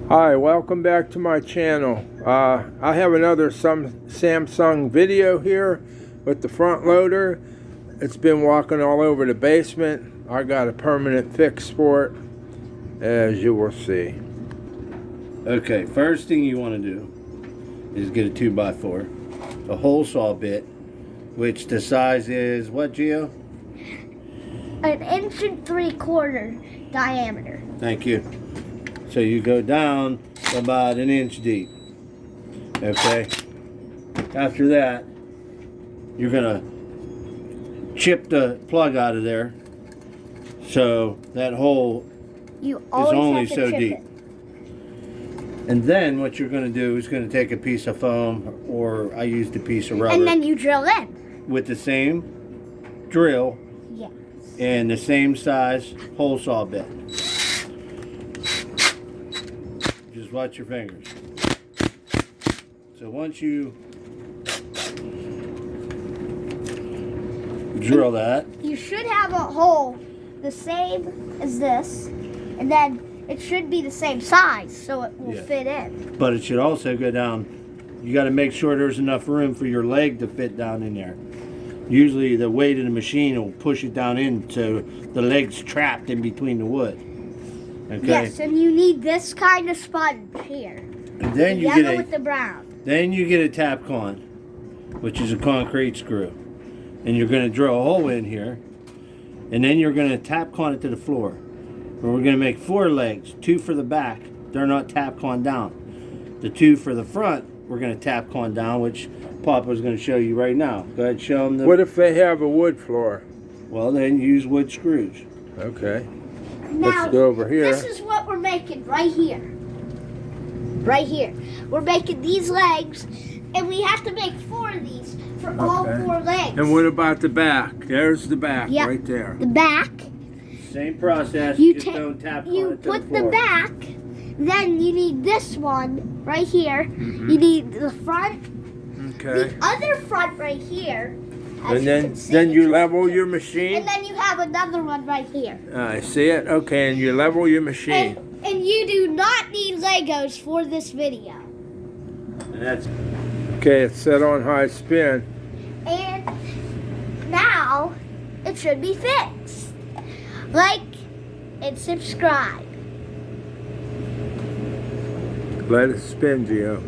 Hi, welcome back to my channel. I have another Samsung video here with the front loader. It's been walking all over the basement. I got a permanent fix for it, as you will see. Okay, first thing you want to do is get a 2x4, a hole saw bit, which the size is what, Gio? 1 3/4 inch diameter. Thank you. So you go down about 1 inch deep. Okay. After that, you're gonna chip the plug out of there, so that hole You is always only have to so chip deep. it. And then what you're gonna do is gonna take a piece of foam, or I used a piece of rubber, And then you drill in. with the same drill Yeah. and the same size hole saw bit. Just watch your fingers. So once you drill that, You should have a hole the same as this, and then it should be the same size, so it will Yeah. fit in. but it should also go down. You got to make sure there's enough room for your leg to fit down in there. Usually the weight of the machine will push it down in, so the leg's trapped in between the wood. Okay. Yes, and you need this kind of sponge here. And then The you yellow get with the brown. a Tapcon, which is a concrete screw, and you're going to drill a hole in here, and then you're going to Tapcon it to the floor. And we're going to make 4 legs, 2 for the back. They're not Tapcon down. The 2 for the front, we're going to Tapcon down, which Papa's going to show you right now. Go ahead, show them. What if they have a wood floor? Well, then use wood screws. Okay. Now, Let's go over here. This is what we're making right here. Right here. We're making these legs, and we have to make 4 of these for all Okay. 4 legs. And what about the back? There's the back Yeah. right there. The back, Same process, you just take, don't Tapcon you it to put the the floor. back, then you need this one right here. Mm-hmm. You need the front, Okay. the other front right here. as And you then can see. then you level your machine. And then you have another one right here. I see it. Okay, and you level your machine. And you do not need Legos for this video. And that's Okay, it's set on high spin. And now it should be fixed. Like and subscribe. Let it spin, Gio.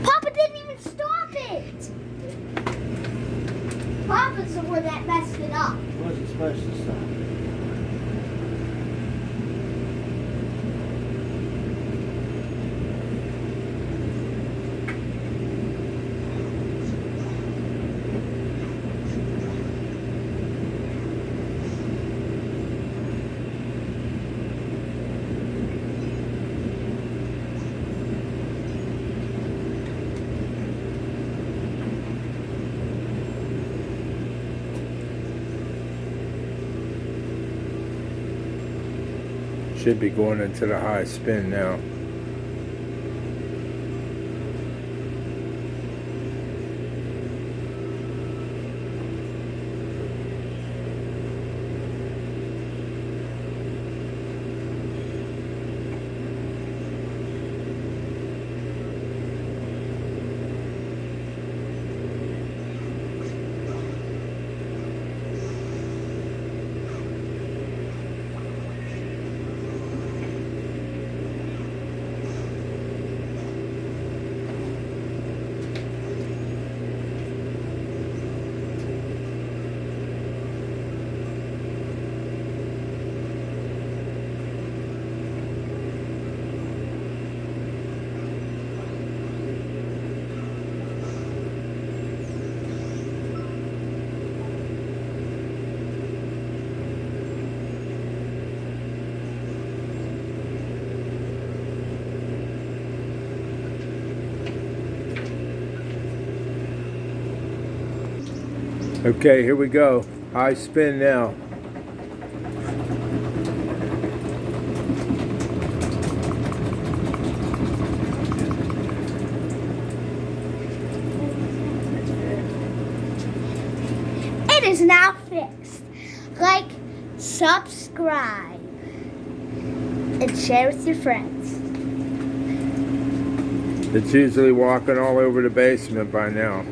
Papa didn't even stop it. Papa's the one that messed it up. wasn't supposed to stop. Should be going into the high spin now. Okay, here we go. High spin now. It is now fixed. like, subscribe, and share with your friends. It's usually walking all over the basement by now.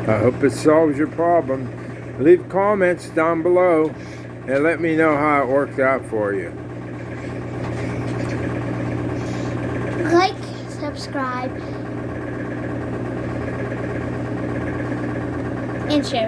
I hope it solves your problem. Leave comments down below and let me know how it worked out for you. Like, subscribe, and share.